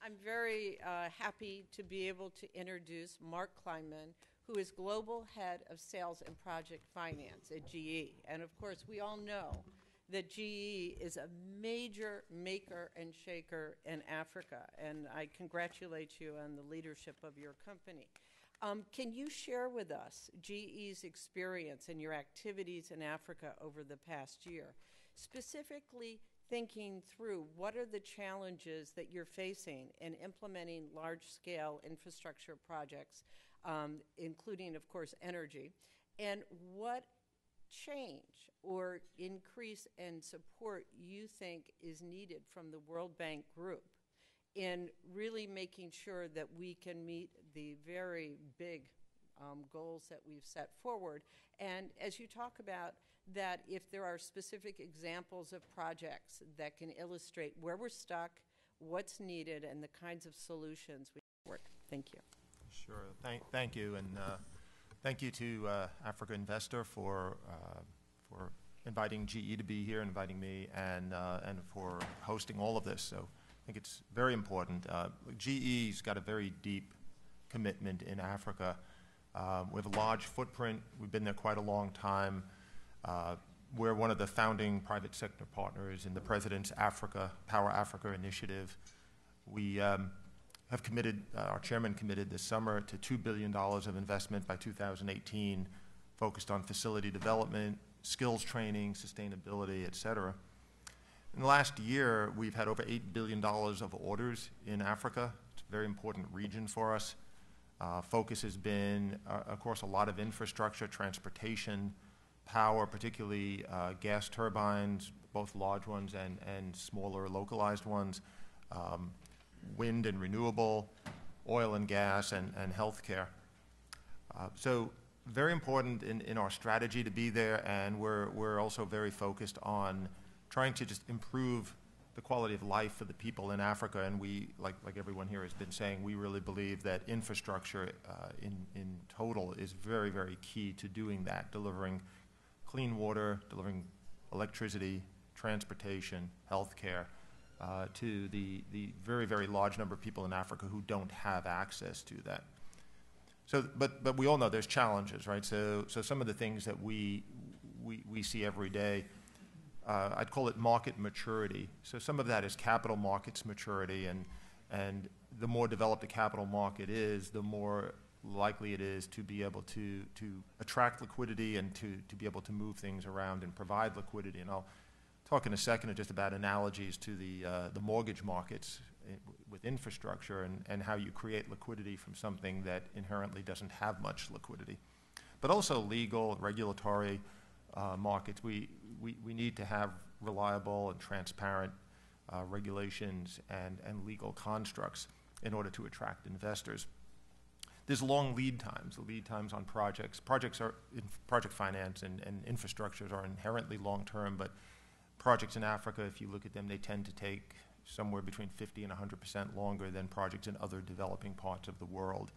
I'm very happy to be able to introduce Mark Kleinman, who is Global Head of Sales and Project Finance at GE. And of course, we all know that GE is a major maker and shaker in Africa, and I congratulate you on the leadership of your company. Can you share with us GE's experience and your activities in Africa over the past year, specifically thinking through what are the challenges that you're facing in implementing large-scale infrastructure projects, including, of course, energy, and what change or increase in support you think is needed from the World Bank Group in really making sure that we can meet the very big goals that we've set forward. And as you talk about that, if there are specific examples of projects that can illustrate where we're stuck, what's needed, and the kinds of solutions we work. Thank you. Sure. Thank you, and thank you to Africa Investor for inviting GE to be here, inviting me, and for hosting all of this. So I think it's very important. GE's got a very deep commitment in Africa. We have a large footprint. We've been there quite a long time. We're one of the founding private sector partners in the President's Power Africa initiative. We have committed, our chairman committed this summer to $2 billion of investment by 2018, focused on facility development, skills training, sustainability, et cetera. In the last year, we've had over $8 billion of orders in Africa. It's a very important region for us. Focus has been, of course, a lot of infrastructure, transportation, power, particularly gas turbines, both large ones and smaller localized ones, wind and renewable, oil and gas, and healthcare. So very important in our strategy to be there, and we're also very focused on trying to just improve the quality of life for the people in Africa. And we, like everyone here has been saying, we really believe that infrastructure in total is very, very key to doing that, delivering clean water, delivering electricity, transportation, healthcare to the very, very large number of people in Africa who don't have access to that. So, but we all know there's challenges, right? So some of the things that we see every day, I'd call it market maturity. So some of that is capital markets maturity, and the more developed the capital market is, the more likely it is to be able to attract liquidity and to be able to move things around and provide liquidity. And I'll talk in a second just about analogies to the mortgage markets with infrastructure and how you create liquidity from something that inherently doesn't have much liquidity. But also legal, regulatory markets. We need to have reliable and transparent regulations and legal constructs in order to attract investors. There's long lead times. The lead times on projects. Projects are in project finance and infrastructures are inherently long-term, but projects in Africa, if you look at them, they tend to take somewhere between 50 and 100% longer than projects in other developing parts of the world.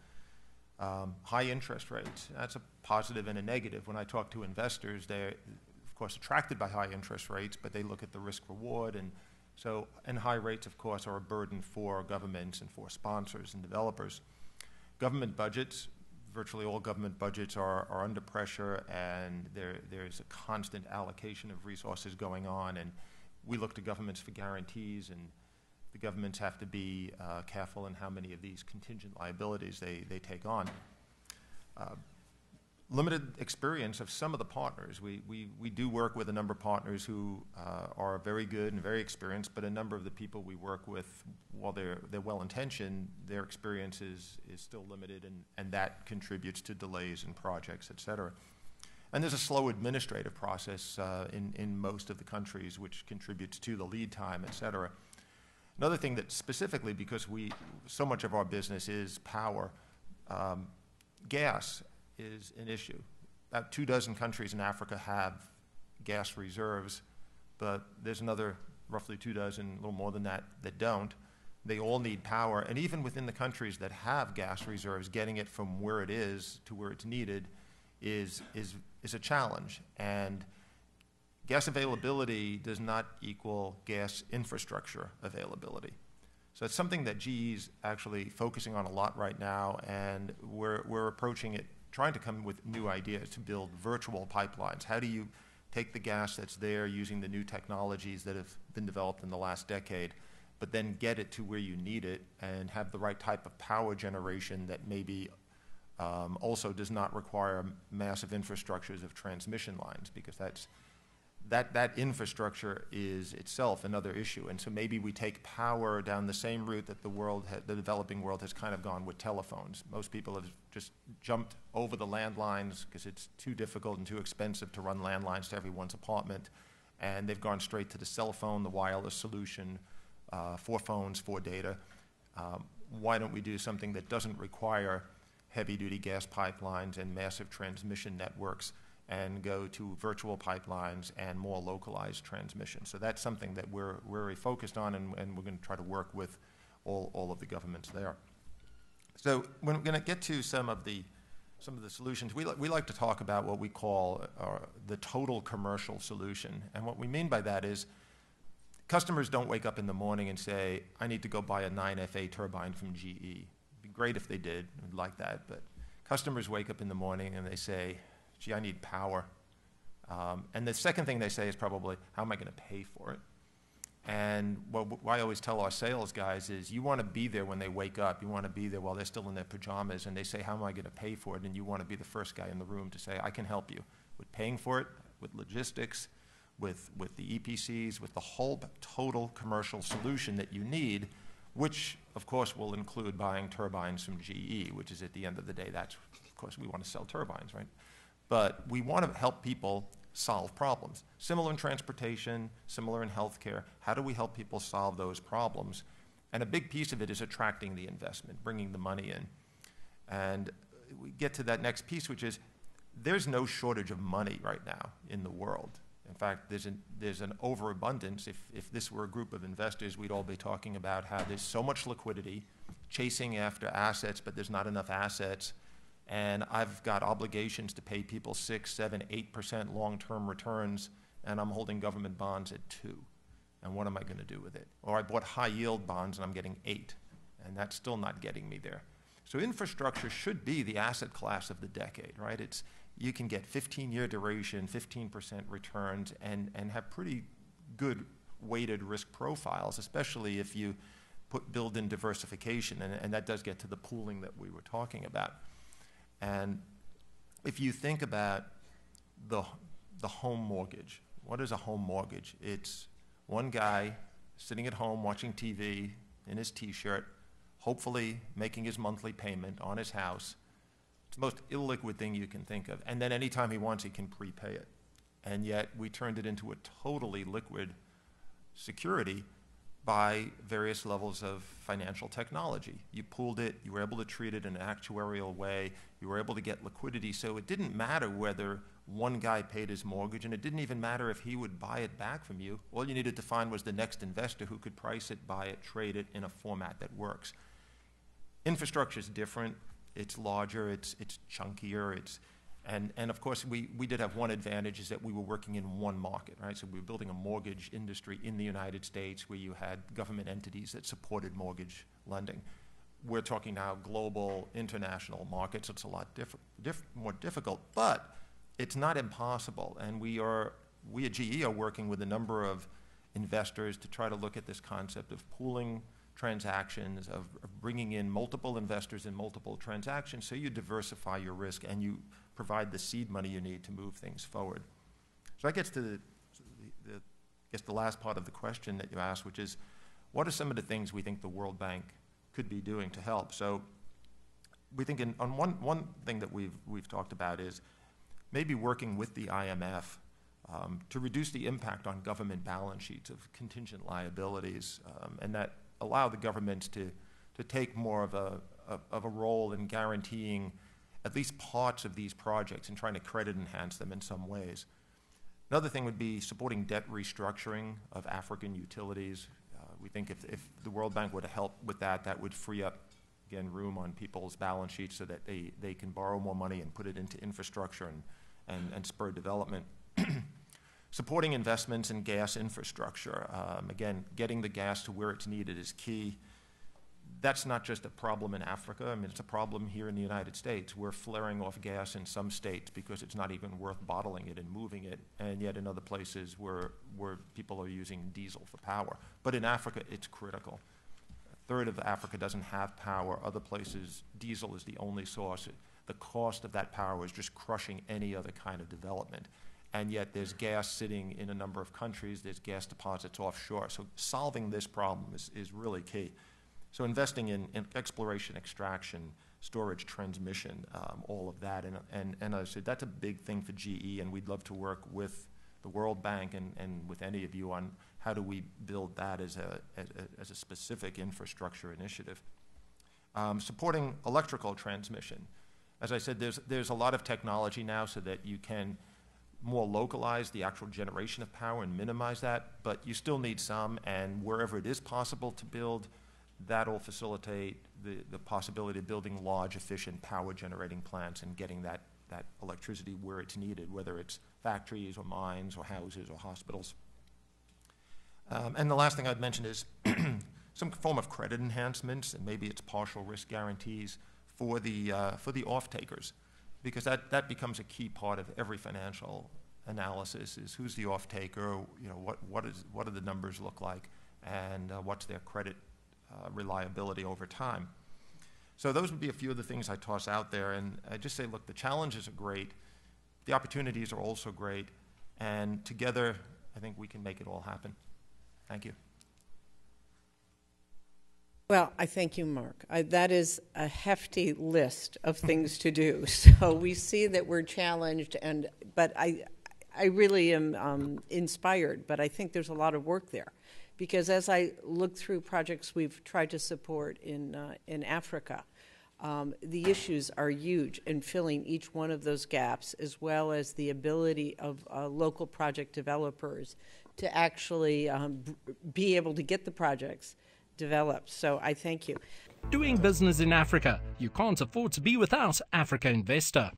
High interest rates, that's a positive and a negative. When I talk to investors, they're, of course, attracted by high interest rates, but they look at the risk-reward, and high rates, of course, are a burden for governments and for sponsors and developers. Government budgets, virtually all government budgets are under pressure, and there's a constant allocation of resources going on, and we look to governments for guarantees, and the governments have to be careful in how many of these contingent liabilities they take on. Limited experience of some of the partners. We do work with a number of partners who are very good and very experienced, but a number of the people we work with, while they're well-intentioned, their experience is still limited, and that contributes to delays in projects, et cetera. And there's a slow administrative process in most of the countries, which contributes to the lead time, et cetera. Another thing that specifically, because so much of our business is power, gas is an issue. About 24 countries in Africa have gas reserves, but there's another roughly 24, a little more than that, that don't. They all need power, and even within the countries that have gas reserves, getting it from where it is to where it's needed is a challenge. And gas availability does not equal gas infrastructure availability. So it's something that GE's actually focusing on a lot right now, and we're approaching it, trying to come with new ideas to build virtual pipelines. How do you take the gas that's there using the new technologies that have been developed in the last decade, but then get it to where you need it and have the right type of power generation that maybe also does not require massive infrastructures of transmission lines, because that infrastructure is itself another issue. And so maybe we take power down the same route that the developing world has kind of gone with telephones. Most people have just jumped over the landlines because it's too difficult and too expensive to run landlines to everyone's apartment. And they've gone straight to the cell phone, the wireless solution, for phones, for data. Why don't we do something that doesn't require heavy-duty gas pipelines and massive transmission networks, and go to virtual pipelines and more localized transmission? So that's something that we're very focused on, and we're going to try to work with all of the governments there. So we're going to get to some of the solutions. We like to talk about what we call the total commercial solution. And what we mean by that is customers don't wake up in the morning and say, I need to go buy a 9FA turbine from GE. It'd be great if they did. We'd like that. But customers wake up in the morning and they say, gee, I need power. And the second thing they say is probably, how am I going to pay for it? And what I always tell our sales guys is, you want to be there when they wake up. You want to be there while they're still in their pajamas, and they say, how am I going to pay for it? And you want to be the first guy in the room to say, I can help you with paying for it, with logistics, with the EPCs, with the whole total commercial solution that you need, which, of course, will include buying turbines from GE, which is, at the end of the day, that's, of course, we want to sell turbines, right? But we want to help people solve problems. Similar in transportation, similar in healthcare. How do we help people solve those problems? And a big piece of it is attracting the investment, bringing the money in. And we get to that next piece, which is there's no shortage of money right now in the world. In fact, there's an overabundance. If this were a group of investors, we'd all be talking about how there's so much liquidity, chasing after assets, but there's not enough assets. And I've got obligations to pay people 6, 7, 8% long-term returns, and I'm holding government bonds at 2. And what am I going to do with it? Or I bought high-yield bonds, and I'm getting 8, and that's still not getting me there. So infrastructure should be the asset class of the decade, right? You can get 15-year duration, 15% returns, and have pretty good weighted risk profiles, especially if you build in diversification, and that does get to the pooling that we were talking about. And if you think about the home mortgage, what is a home mortgage? It's one guy sitting at home watching TV in his T-shirt, hopefully making his monthly payment on his house. It's the most illiquid thing you can think of. And then anytime he wants, he can prepay it. And yet we turned it into a totally liquid security by various levels of financial technology. You pooled it, you were able to treat it in an actuarial way, you were able to get liquidity, so it didn't matter whether one guy paid his mortgage, and it didn't even matter if he would buy it back from you. All you needed to find was the next investor who could price it, buy it, trade it in a format that works. Infrastructure is different, it's larger, it's chunkier, and of course, we did have one advantage, is that we were working in one market, right? So we were building a mortgage industry in the United States where you had government entities that supported mortgage lending. We're talking now global, international markets. It's a lot more difficult, but it's not impossible. And we at GE are working with a number of investors to try to look at this concept of pooling transactions, of bringing in multiple investors in multiple transactions, so you diversify your risk and you provide the seed money you need to move things forward. So that gets to the last part of the question that you asked, which is, what are some of the things we think the World Bank could be doing to help? So we think on one thing that we've talked about is maybe working with the IMF to reduce the impact on government balance sheets of contingent liabilities, and that allow the governments to take more of a role in guaranteeing at least parts of these projects and trying to credit enhance them in some ways. Another thing would be supporting debt restructuring of African utilities. We think if the World Bank were to help with that, that would free up, again, room on people's balance sheets so that they can borrow more money and put it into infrastructure and spur development. Supporting investments in gas infrastructure. Again, getting the gas to where it's needed is key. that's not just a problem in Africa. I mean, it's a problem here in the United States. We're flaring off gas in some states because it's not even worth bottling it and moving it, and yet in other places where people are using diesel for power. But in Africa, it's critical. A third of Africa doesn't have power. Other places, diesel is the only source. The cost of that power is just crushing any other kind of development. And yet there's gas sitting in a number of countries. There's gas deposits offshore. So solving this problem is really key. So investing in exploration, extraction, storage, transmission, all of that. And as I said, that's a big thing for GE, and we'd love to work with the World Bank and with any of you on how do we build that as a specific infrastructure initiative. Supporting electrical transmission. As I said, there's a lot of technology now so that you can more localize the actual generation of power and minimize that, but you still need some, and wherever it is possible to build, that'll facilitate the possibility of building large, efficient power generating plants and getting that electricity where it's needed, whether it's factories or mines or houses or hospitals. And the last thing I'd mention is some form of credit enhancements, and maybe it's partial risk guarantees for the off-takers, because that becomes a key part of every financial analysis, is who's the off-taker, you know, what do the numbers look like, and what's their credit reliability over time. So those would be a few of the things I toss out there, and I just say, look, the challenges are great, the opportunities are also great, and together I think we can make it all happen. Thank you. Well, I thank you, Mark. That is a hefty list of things to do. So we see that we're challenged, but I really am inspired, but I think there's a lot of work there. Because as I look through projects we've tried to support in Africa, the issues are huge in filling each one of those gaps, as well as the ability of local project developers to actually be able to get the projects developed. So I thank you. Doing business in Africa. You can't afford to be without Africa Investor.